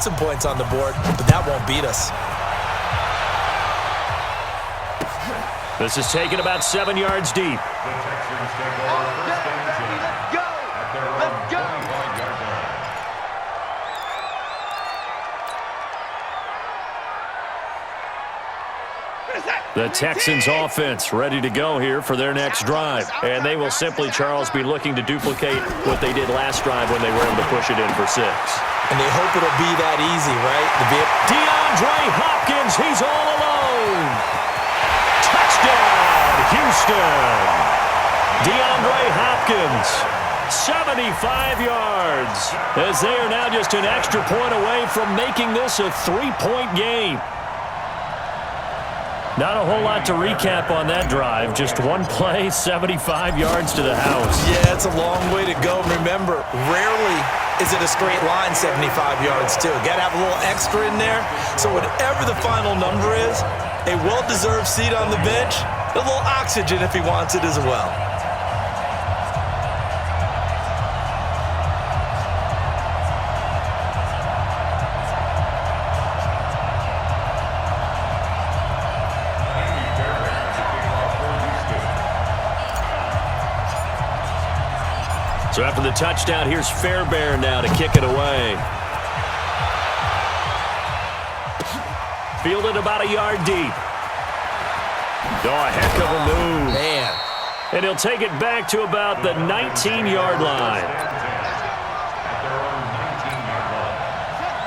Some points on the board, but that won't beat us. This is taken about 7 yards deep. The Texans offense ready to go here for their next drive. And they will simply, Charles, be looking to duplicate what they did last drive when they were able to push it in for 6. And they hope it'll be that easy, right? DeAndre Hopkins, he's all alone. Touchdown, Houston. DeAndre Hopkins, 75 yards, as they are now just an extra point away from making this a 3-point game. Not a whole lot to recap on that drive. Just one play, 75 yards to the house. Yeah, it's a long way to go. Remember, rarely is it a straight line 75 yards, too. Got to have a little extra in there. So whatever the final number is, a well-deserved seat on the bench, a little oxygen if he wants it as well. So after the touchdown, here's Fairbairn now to kick it away. Fielded about a yard deep. Oh, a heck of a move. Man. And he'll take it back to about the 19-yard line.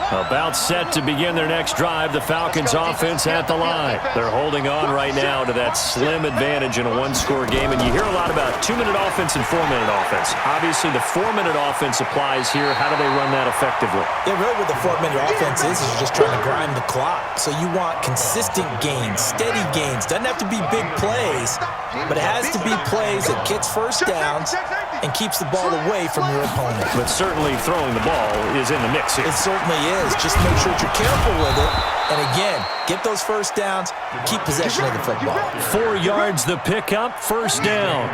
About set to begin their next drive. The Falcons offense at the line. They're holding on right now to that slim advantage in a one-score game. And you hear a lot about 2-minute offense and 4-minute offense. Obviously, the 4-minute offense applies here. How do they run that effectively? Yeah, really what the 4-minute offense is you're just trying to grind the clock. So you want consistent gains, steady gains. Doesn't have to be big plays, but it has to be plays that gets first downs and keeps the ball away from your opponent. But certainly throwing the ball is in the mix here. It certainly is. Just make sure that you're careful with it. And again, get those first downs, keep possession of the football. 4 yards the pickup, first down.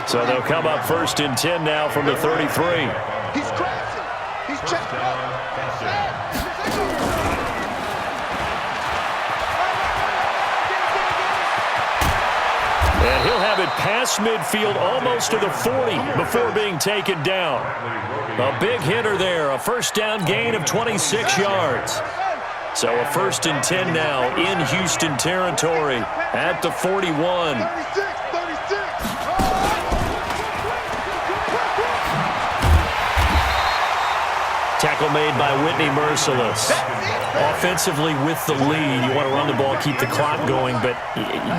So they'll come up 1st and 10 now from the 33. He's crossing. He's checking up. And he'll have it past midfield, almost to the 40 before being taken down. A big hitter there, a first down gain of 26 yards. So a 1st and 10 now in Houston territory at the 41. Tackle made by Whitney Merciless. Offensively with the lead, you want to run the ball, keep the clock going, but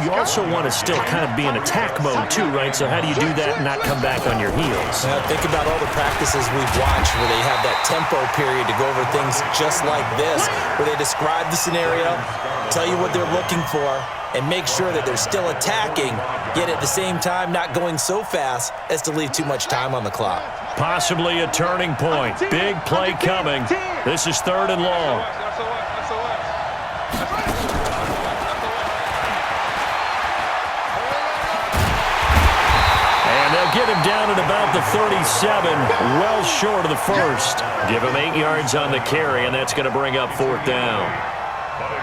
you also want to still kind of be in attack mode too, right? So how do you do that and not come back on your heels? Think about all the practices we've watched where they have that tempo period to go over things just like this, where they describe the scenario, tell you what they're looking for, and make sure that they're still attacking, yet at the same time not going so fast as to leave too much time on the clock. Possibly a turning point. Big play coming. This is 3rd and long. And they'll get him down at about the 37, well short of the first. Give him 8 yards on the carry, and that's going to bring up 4th down.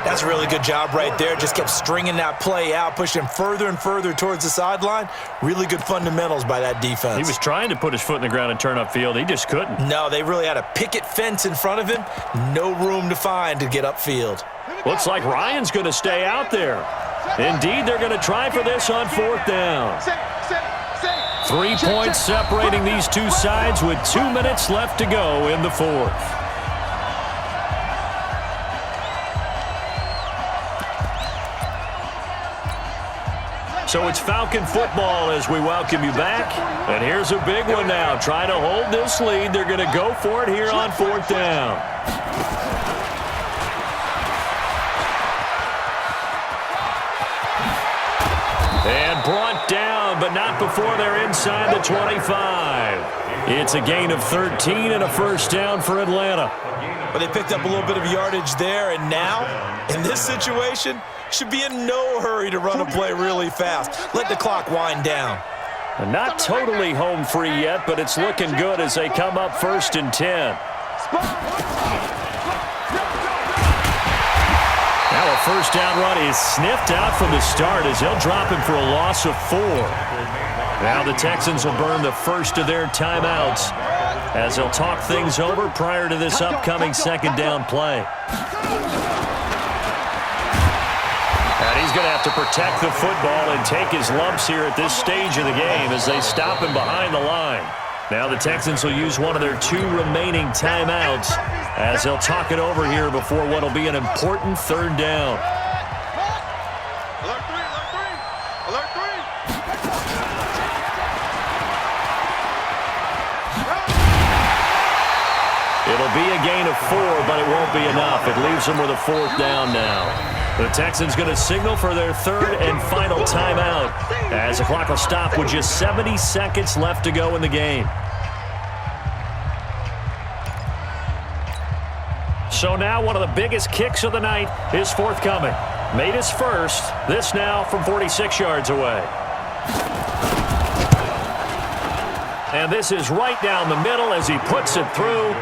That's a really good job right there. Just kept stringing that play out, pushing further and further towards the sideline. Really good fundamentals by that defense. He was trying to put his foot in the ground and turn upfield. He just couldn't. No, they really had a picket fence in front of him. No room to find to get upfield. Looks like Ryan's going to stay out there. Indeed, they're going to try for this on 4th down. 3 points separating these two sides with 2 minutes left to go in the 4th. So it's Falcon football as we welcome you back. And here's a big one now. Trying to hold this lead. They're going to go for it here on 4th down. And brought down, but not before they're inside the 25. It's a gain of 13 and a first down for Atlanta. But they picked up a little bit of yardage there, and now, in this situation, should be in no hurry to run a play really fast. Let the clock wind down. And not totally home free yet, but it's looking good as they come up 1st and 10. first down run is sniffed out from the start as they'll drop him for a loss of 4. Now the Texans will burn the first of their timeouts as they'll talk things over prior to this upcoming second down play. And he's going to have to protect the football and take his lumps here at this stage of the game as they stop him behind the line. Now the Texans will use one of their 2 remaining timeouts as they'll talk it over here before what will be an important third down. Alert 3, alert 3, alert 3. It'll be a gain of 4, but it won't be enough. It leaves them with a 4th down now. The Texans going to signal for their 3rd and final timeout as the clock will stop with just 70 seconds left to go in the game. So now one of the biggest kicks of the night is forthcoming. Made his first. This now from 46 yards away. And this is right down the middle as he puts it through.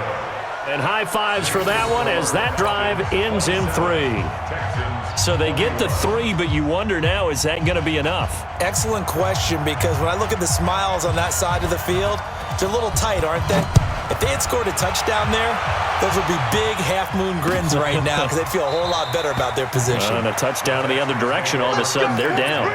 And high fives for that one as that drive ends in 3. So they get the 3, but you wonder now, is that going to be enough? Excellent question, because when I look at the smiles on that side of the field, they're a little tight, aren't they? If they had scored a touchdown there, those would be big half-moon grins right now because they'd feel a whole lot better about their position. And a touchdown in the other direction, all of a sudden they're down.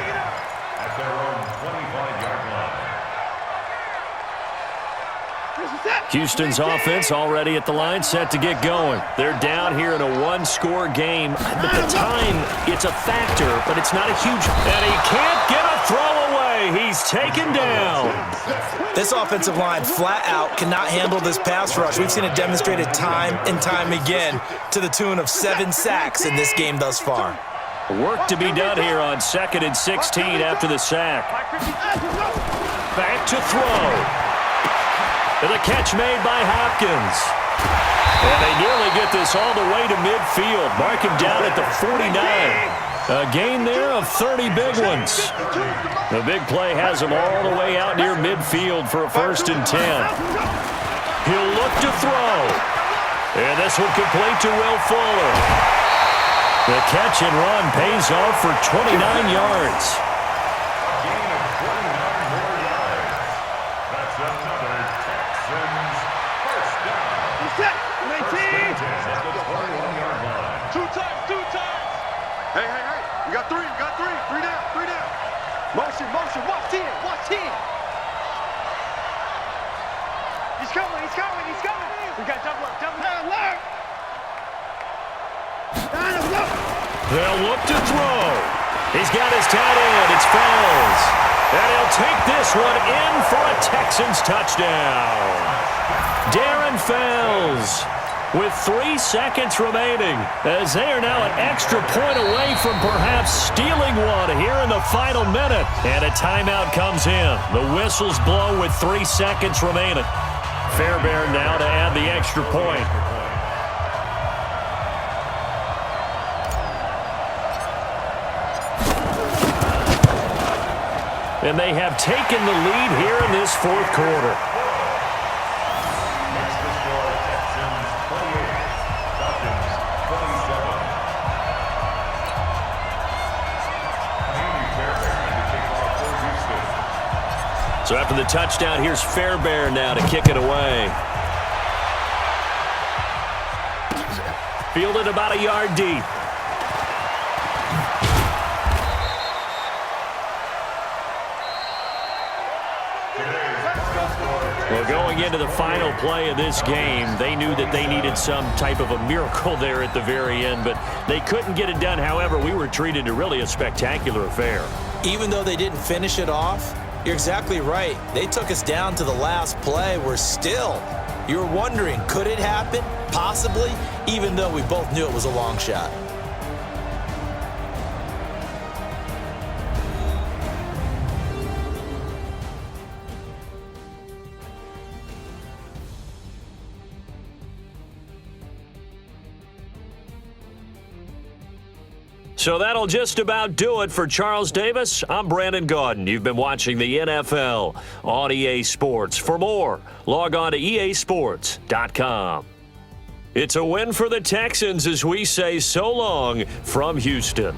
Houston's offense already at the line, set to get going. They're down here in a 1-score game. At the time, it's a factor, but it's not a huge... And he can't get a throw away. He's taken down. This offensive line flat out cannot handle this pass rush. We've seen it demonstrated time and time again to the tune of 7 sacks in this game thus far. Work to be done here on 2nd and 16 after the sack. Back to throw. And the catch made by Hopkins. And they nearly get this all the way to midfield. Mark him down at the 49. A gain there of 30 big ones. The big play has him all the way out near midfield for a 1st and 10. He'll look to throw. And this one complete to Will Fuller. The catch and run pays off for 29 yards. Motion, watch 10. He's coming. We got double up. Alert! They'll look to throw. He's got his tight end. It's Fells. And he'll take this one in for a Texans touchdown. Darren Fells with 3 seconds remaining as they are now an extra point away from perhaps stealing one here in the final minute. And a timeout comes in. The whistle's blown with 3 seconds remaining. Fairbairn now to add the extra point. And they have taken the lead here in this 4th quarter. So after the touchdown, here's Fairbairn now to kick it away. Fielded about a yard deep. Well, going into the final play of this game, they knew that they needed some type of a miracle there at the very end, but they couldn't get it done. However, we were treated to really a spectacular affair. Even though they didn't finish it off, you're exactly right. They took us down to the last play. You're wondering, could it happen? Possibly, even though we both knew it was a long shot. So that'll just about do it for Charles Davis. I'm Brandon Gaudin. You've been watching the NFL on EA Sports. For more, log on to easports.com. It's a win for the Texans as we say so long from Houston.